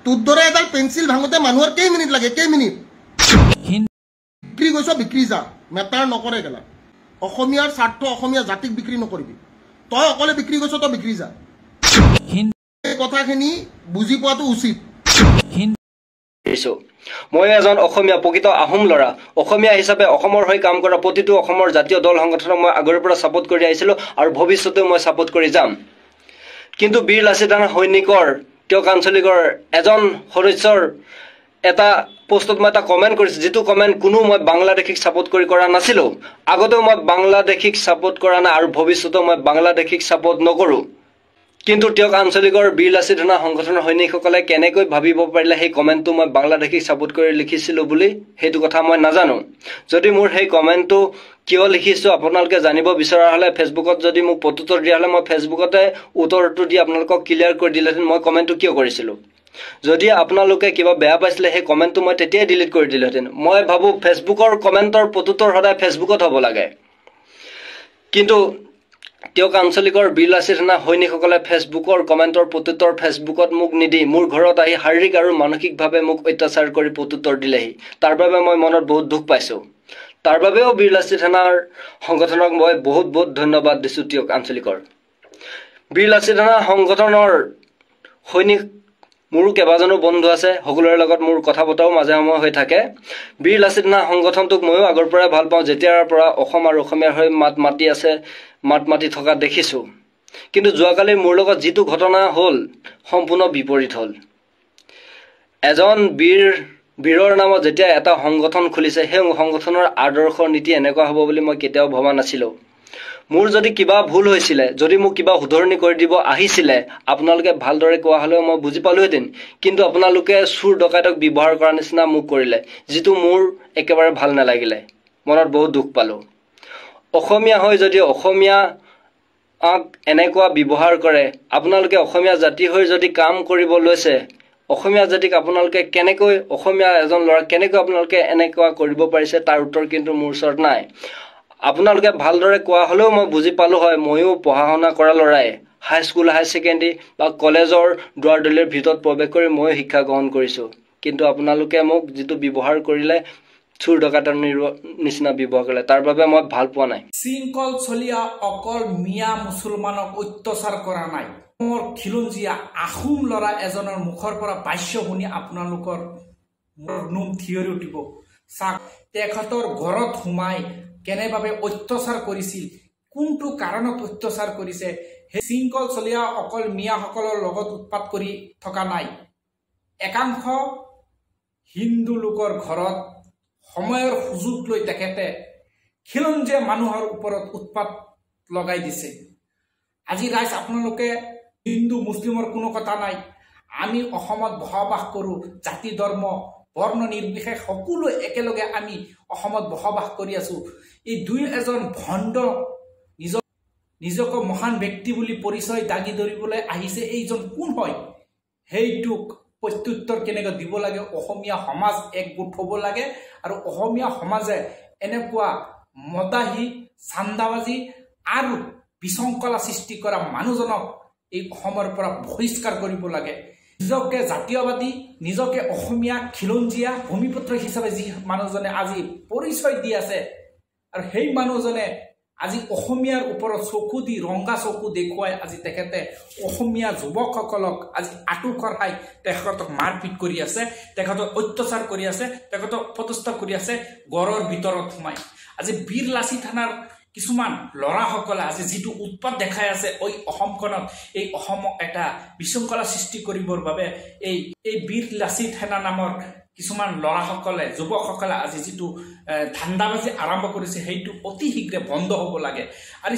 তোৰ দৰে এডাল পেঞ্চিল ভাঙোতে মানুহৰ কেই মিনিট লাগে কেই মিনিট বিক্ৰী গৈছ বিক্ৰী যা মেটাৰ নকৰে গেলা অসমীয়াৰ স্বাৰ্থ অসমীয়া জাতিক বিক্ৰী নকৰিবি তই অকলে বিক্ৰী গৈছ তই বিক্ৰী যা এই কথাখিনি বুজি পোৱাটো উচিত মই এজন অসমীয়া প্ৰকৃত আহোম ল'ৰা অসমীয়া হিচাপে অসমৰ হৈ কাম কৰা প্ৰতিটো অসমৰ জাতীয় দল সংগঠনক মই আগৰ পৰা সাপোৰ্ট কৰি আহিছিলো আৰু ভৱিষ্যতেও মই সাপোৰ্ট কৰি যাম কিন্তু বীৰ লাচিত ৰাণা সৈনিকৰ তেওঁক আঞ্চলিকৰ এজন সদস্যৰ এটা পোষ্টত মই এটা কমেন্ট কৰিছো যেটো কমেন্ট কোনো মই বাংলাদেশিক সাপোৰ্ট কৰি কৰা নাছিলো আগতেও মই বাংলাদেশিক সাপোৰ্ট কৰা না আৰু ভৱিষ্যতেও মই বাংলাদেশিক সাপোৰ্ট নকৰো কিন্তু তেওঁক আঞ্চলিকৰ বীৰ লাচিত ৰাণা সংগঠনৰ সৈনিকসকলে কেনেকৈ ভাবিব পাৰিলে সেই কমেন্টটো মই বাংলাদেশিক সাপোৰ্ট কৰি লিখিছিলো বুলি হেতু কথা মই নাজানো যদি মোৰ সেই কমেন্টটো কিয় লিখিছো আপোনালোকে জানিব বিচৰা হলে ফেসবুকত যদি মোক প্ৰত্যুত্তৰ দিয়া হলে মই ফেসবুকতে উত্তৰটো দি আপোনালোকক ক্লিয়াৰ কৰি দিলেহেঁতেন মই কমেন্টটো কিয় কৰিছিলো যদি আপোনালোকে কিবা বেয়া পাইছিলে সেই কমেন্টটো মই তেতিয়াই ডিলিট কৰি দিলেহেঁতেন মই ভাবো ফেসবুকৰ কমেন্টৰ প্ৰত্যুত্তৰ সদায় ফেসবুকত হ'ব লাগে কিন্তু তেওঁক আঞ্চলিকৰ বীৰ লাচিত ৰাণা সৈনিকসকলে ফেসবুকৰ কমেন্টৰ প্ৰত্যুত্তৰ ফেসবুকত মোক নিদি মোৰ ঘৰত আহি শাৰীৰিক আৰু মানসিকভাৱে মোক অত্যাচাৰ কৰি প্ৰত্যুত্তৰ দিলেহি তাৰ বাবে মই মনত বহুত দুখ পাইছো তাৰ বাবেও বীৰ লাচিত ৰাণাৰ সংগঠনক মই বহুত বহুত ধন্যবাদ দিছো তেওঁক আঞ্চলিকৰ বীৰ লাচিত ৰাণা সংগঠনৰ সৈনিক মোৰ কেবাজনো বন্ধু আছে সকলোৰে লগত মোৰ কথা বতৰাও মাজে সময়ে হৈ থাকে বীৰ লাচিত ৰাণা সংগঠনটোক ময়ো আগৰ পৰা ভাল পাওঁ যেতিয়াৰ পৰা অসম আৰু অসমীয়াৰ হৈ মাত মাতি থকা দেখিছো কিন্তু যোৱাকালি মোৰ লগত যিটো ঘটনা হ'ল সম্পূৰ্ণ বিপৰীত হ'ল এজন বীৰৰ নামত যেতিয়া এটা সংগঠন খুলিছে সেই সংগঠনৰ আদৰ্শ নীতি এনেকুৱা হ'ব বুলি মই কেতিয়াও ভবা নাছিলো মোৰ যদি কিবা ভুল হৈছিল যদি মোক কিবা শুধৰণি কৰি দিব আহিছিল আপোনালোকে ভালদৰে কোৱা হলেও মই বুজি পালোহেঁতেন কিন্তু আপোনালোকে চুৰ ডকাইতক ব্যৱহাৰ কৰা নিচিনা মোক কৰিলে যেটো মোৰ একেবাৰে ভাল নালাগিলে মনত বহুত দুখ পালো অসমীয়া হৈ যদি অসমীয়া এনেকুৱা ব্যৱহাৰ কৰে আপোনালোকে অসমীয়া জাতি হৈ যদি কাম কৰিব লৈছে অসমীয়া জাতিক আপোনালোকে কেনেকৈ অসমীয়া এজন ল'ৰা কেনেকৈ আপোনালোকে এনেকুৱা কৰিব পাৰিছে তাৰ উত্তৰ কিন্তু মোৰ ওচৰত নাই আপোনালোকে ভালদৰে কোৱা হলেও মই বুজি পালো হয় ময়ো পঢ়া শুনা কৰা ল'ৰাই হাই স্কুল হাই সেকেন্ডাৰী বা কলেজৰ দুৱাৰদলিৰ ভিতৰত প্ৰৱেশ কৰি মই শিক্ষা গ্ৰহণ কৰিছো কিন্তু আপোনালোকে মোক যেটো ব্যৱহাৰ কৰিলে চুৰ ডকাইতৰ নিচিনা ব্যৱহাৰ কৰিলে তাৰ বাবে মই ভাল পোৱা নাই শৃংখল চলিয়া অকল মিয়া মুছলমানক অত্যাচাৰ কৰা নাই মোৰ খিলঞ্জীয়া আহোম ল'ৰা এজনৰ মুখৰ পৰা বাক্য শুনি আপোনালোকৰ মোৰ নুম থিয়ৰি উঠিব চাক তেখেতৰ ঘৰত সোমাই কেনেভাৱে অত্যাচাৰ কৰিছিল কোনটো কাৰণত অত্যাচাৰ কৰিছে হে শৃংখল চলিয়া অকল মিয়াসকলৰ লগত উৎপাত কৰি থকা নাই একাংশ হিন্দু লোকৰ ঘৰত সময়ৰ সুযোগ লৈ তেখেতে খিলঞ্জীয়া মানুহৰ ওপৰত উৎপাত লগাই দিছে আজি ৰাইজ আপোনালোকে হিন্দু মুছলিমৰ কোনো কথা নাই আমি অসমত বসবাস কৰো জাতি ধৰ্ম বৰ্ণ নিৰ্বিশেষ সকলো একেলগে আমি অসমত বসবাস কৰি আছো এই দুই এজন ভণ্ড নিজকে মহান ব্যক্তি বুলি পৰিচয় দাগি ধৰিবলৈ আহিছে এইজন কোন হয় হেইটুক প্ৰত্যুত্তৰ কেনেকৈ দিব লাগে অসমীয়া সমাজ একগোট হ'ব লাগে আৰু অসমীয়া সমাজে এনেকুৱা মদাহী চান্দাবাজি আৰু বিশৃংখলা সৃষ্টি কৰা মানুহজনক এই অসমৰ পৰা বহিষ্কাৰ কৰিব লাগে নিজকে জাতীয়বাদী নিজকে অসমীয়া খিলঞ্জীয়া ভূমিপুত্ৰ হিচাপে যি মানুহজনে আজি পৰিচয় দি আছে আৰু সেই মানুহজনে আজি অসমীয়াৰ ওপৰত চকু দি ৰংগা চকু দেখুৱাই আজি তেখেতে অসমীয়া যুৱকসকলক আজি আঁঠু খৰহাই তেখেতক মাৰপিট কৰি আছে তেখেতক অত্যাচাৰ কৰি আছে তেখেতক প্ৰতিষ্ঠা কৰি আছে গড়ৰ ভিতৰত সোমাই আজি বীৰ লাচিত ৰাণাৰ কিছুমান ল'ৰাসকলে আজি যেটো উৎপাত দেখাই আছে ওই অসমখনত এই অসমক এটা বিশৃংখলা সৃষ্টি কৰিবৰ বাবে এই বীৰ লাচিত ৰাণা নামৰ কিছুমান ল'ৰাসকলে যুৱকসকলে আজি যেটো ধান্দাবাজি আৰম্ভ কৰিছে হেইটো অতি শীঘ্ৰে বন্ধ হ'ব লাগে আৰু